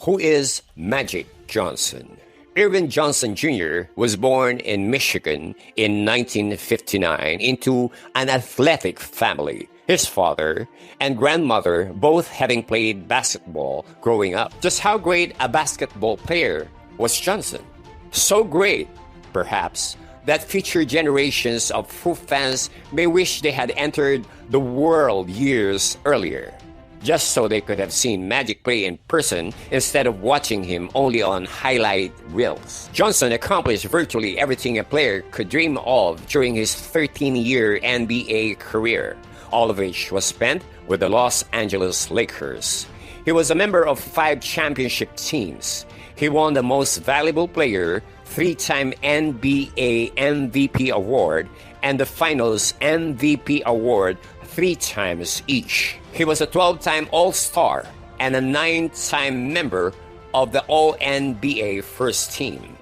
Who is Magic Johnson? Earvin Johnson Jr. was born in Michigan in 1959 into an athletic family. His father and grandmother both having played basketball growing up. Just how great a basketball player was Johnson? So great, perhaps, that future generations of Foo fans may wish they had entered the world years earlier, just so they could have seen Magic play in person instead of watching him only on highlight reels. Johnson accomplished virtually everything a player could dream of during his 13-year NBA career, all of which was spent with the Los Angeles Lakers. He was a member of 5 championship teams. He won the Most Valuable Player, 3-time NBA MVP award, and the Finals MVP award 3 times each. He was a 12-time All-Star and a 9-time member of the All-NBA First Team.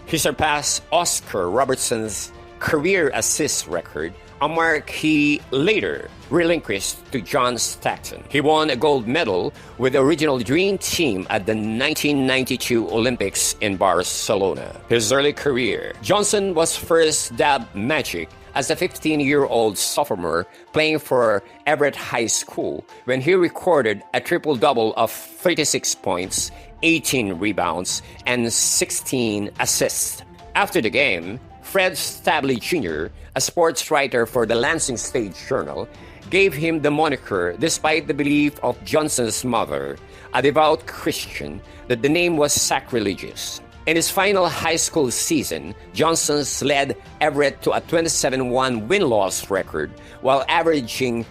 He surpassed Oscar Robertson's career assist record, a mark he later relinquished to John Stockton. He won a gold medal with the original Dream Team at the 1992 Olympics in Barcelona. His early career, Johnson was first dubbed Magic as a 15-year-old sophomore playing for Everett High School when he recorded a triple-double of 36 points, 18 rebounds, and 16 assists. After the game, Fred Stabley Jr., a sports writer for the Lansing State Journal, gave him the moniker despite the belief of Johnson's mother, a devout Christian, that the name was sacrilegious. In his final high school season, Johnson led Everett to a 27-1 win-loss record while averaging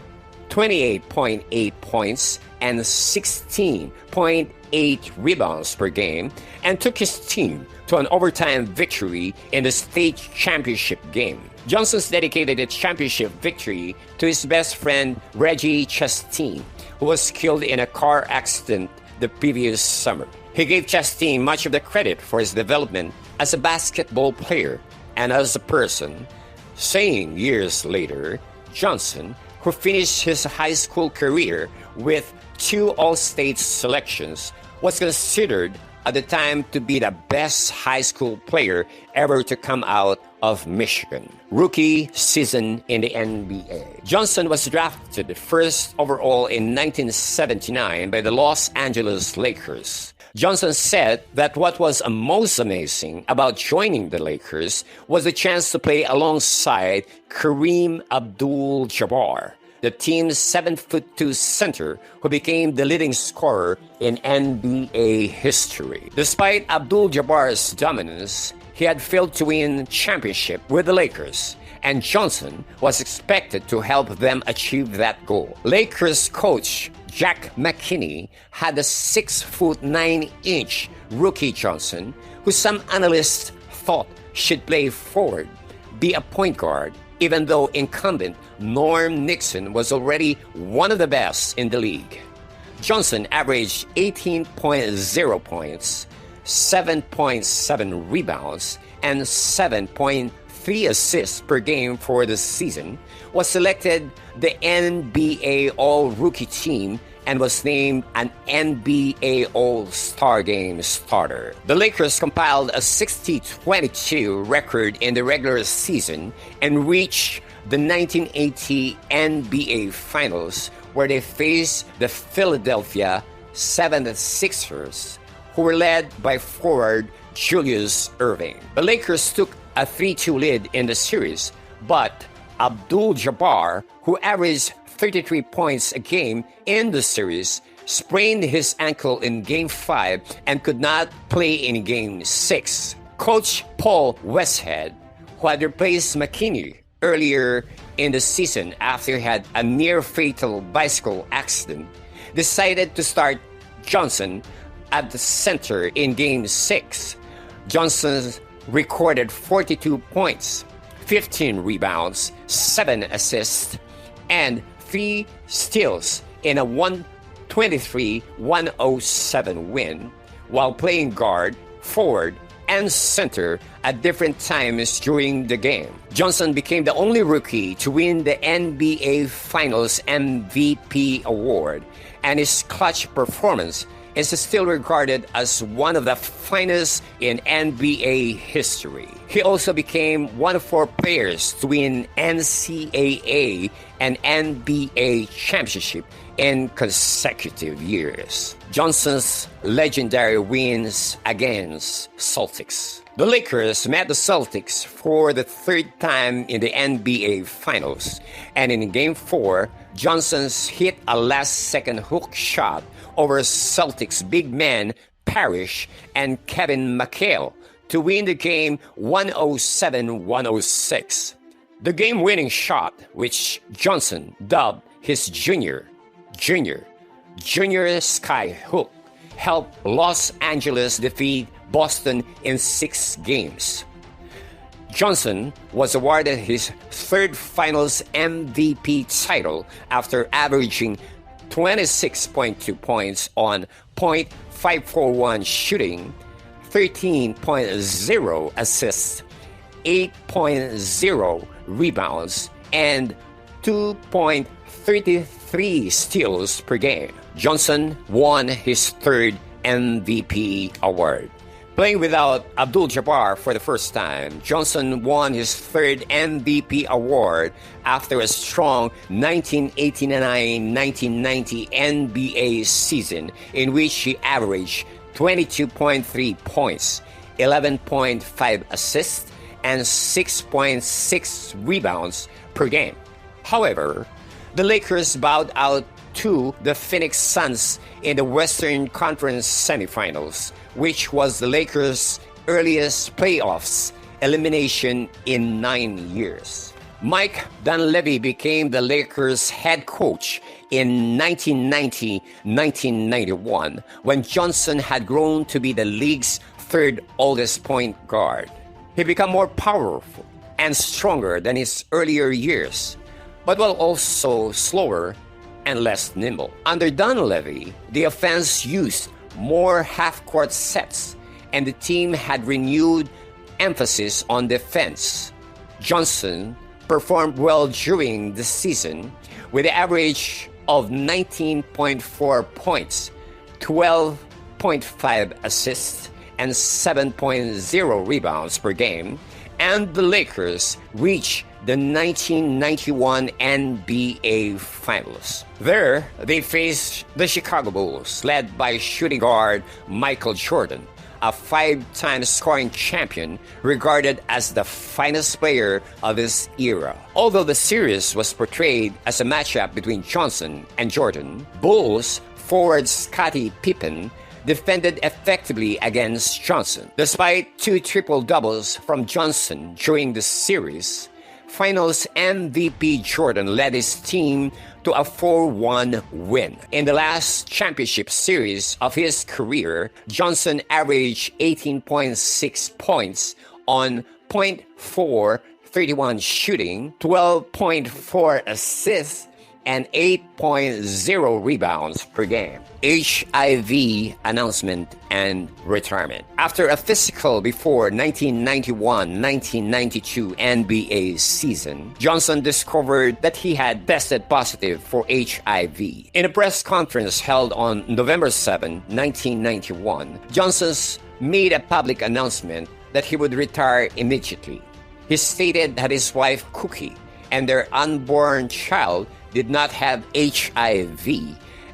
28.8 points and 16.8 rebounds per game, and took his team to an overtime victory in the state championship game. Johnson's dedicated the championship victory to his best friend Reggie Chastain, who was killed in a car accident the previous summer. He gave Chastain much of the credit for his development as a basketball player and as a person, saying years later, Johnson, who finished his high school career with 2 All-State selections, was considered at the time to be the best high school player ever to come out of Michigan. Rookie season in the NBA. Johnson was drafted first overall in 1979 by the Los Angeles Lakers. Johnson said that what was most amazing about joining the Lakers was the chance to play alongside Kareem Abdul-Jabbar, the team's 7'2" center who became the leading scorer in NBA history. Despite Abdul-Jabbar's dominance, he had failed to win championship with the Lakers, and Johnson was expected to help them achieve that goal. Lakers coach Jack McKinney had a 6'9" rookie Johnson, who some analysts thought should play forward, be a point guard, even though incumbent Norm Nixon was already one of the best in the league. Johnson averaged 18.0 points, 7.7 rebounds, and 7.3 assists per game for the season, was selected the NBA All-Rookie team, and was named an NBA All-Star Game starter. The Lakers compiled a 60-22 record in the regular season and reached the 1980 NBA Finals, where they faced the Philadelphia 76ers, who were led by forward Julius Erving. The Lakers took a 3-2 lead in the series, but Abdul-Jabbar, who averaged 33 points a game in the series, sprained his ankle in Game 5 and could not play in Game 6. Coach Paul Westhead, who had replaced McKinney earlier in the season after he had a near-fatal bicycle accident, decided to start Johnson at the center in Game 6. Johnson recorded 42 points, 15 rebounds, 7 assists, and 3 steals in a 123-107 win, while playing guard, forward, and center at different times during the game. Johnson became the only rookie to win the NBA Finals MVP award, and his clutch performance is still regarded as one of the finest in NBA history. He also became one of 4 players to win NCAA and NBA championship in consecutive years. Johnson's legendary wins against Celtics. The Lakers met the Celtics for the 3rd time in the NBA Finals, and in Game 4, Johnson hit a last-second hook shot over Celtics big men Parrish and Kevin McHale to win the game 107-106. The game-winning shot, which Johnson dubbed his Junior Sky Hook, helped Los Angeles defeat Boston in 6 games. Johnson was awarded his 3rd Finals MVP title after averaging 26.2 points on .541 shooting, 13.0 assists, 8.0 rebounds, and 2.33 steals per game. Johnson won his 3rd MVP award. Playing without Abdul-Jabbar for the first time, Johnson won his 3rd MVP award after a strong 1989-1990 NBA season in which he averaged 22.3 points, 11.5 assists, and 6.6 rebounds per game. However, the Lakers bowed out to the Phoenix Suns in the Western Conference semifinals, which was the Lakers' earliest playoffs elimination in 9 years. Mike Dunleavy became the Lakers' head coach in 1990-1991, when Johnson had grown to be the league's 3rd oldest point guard. He became more powerful and stronger than his earlier years, but was also slower and less nimble. Under Dunleavy, the offense used more half-court sets, and the team had renewed emphasis on defense. Johnson performed well during the season with an average of 19.4 points, 12.5 assists, and 7.0 rebounds per game, and the Lakers reached the 1991 NBA Finals. There, they faced the Chicago Bulls, led by shooting guard Michael Jordan, a 5-time scoring champion regarded as the finest player of his era. Although the series was portrayed as a matchup between Johnson and Jordan, Bulls forward Scottie Pippen defended effectively against Johnson. Despite 2 triple-doubles from Johnson during the series, Finals MVP Jordan led his team to a 4-1 win. In the last championship series of his career, Johnson averaged 18.6 points on .431 shooting, 12.4 assists, and 8.0 rebounds per game. HIV announcement and retirement. After a physical before 1991-1992 NBA season, Johnson discovered that he had tested positive for HIV. In a press conference held on November 7, 1991, Johnson made a public announcement that he would retire immediately. He stated that his wife Cookie and their unborn child did not have HIV,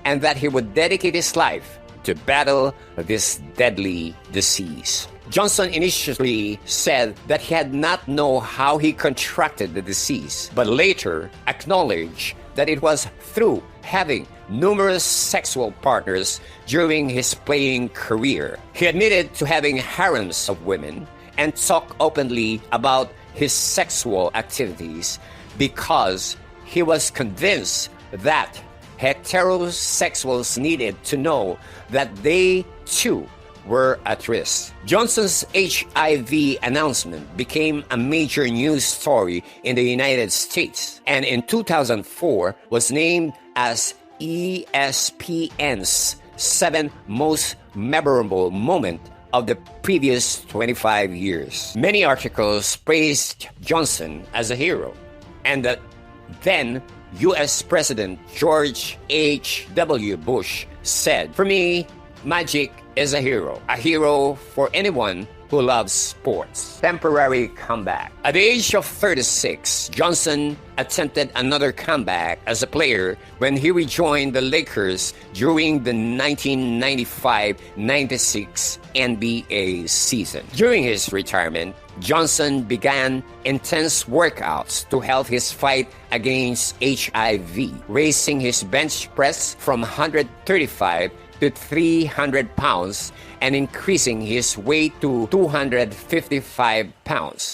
and that he would dedicate his life to battle this deadly disease. Johnson initially said that he had not known how he contracted the disease, but later acknowledged that it was through having numerous sexual partners during his playing career. He admitted to having harems of women and talked openly about his sexual activities because he was convinced that heterosexuals needed to know that they too were at risk. Johnson's HIV announcement became a major news story in the United States, and in 2004 was named as ESPN's 7 most memorable moment of the previous 25 years. Many articles praised Johnson as a hero, and that then U.S. President George H.W. Bush said, "For me, Magic is a hero for anyone who loves sports. Temporary comeback. At the age of 36, Johnson attempted another comeback as a player when he rejoined the Lakers during the 1995-96 NBA season. During his retirement, Johnson began intense workouts to help his fight against HIV, raising his bench press from 135 to 300 pounds and increasing his weight to 255 pounds.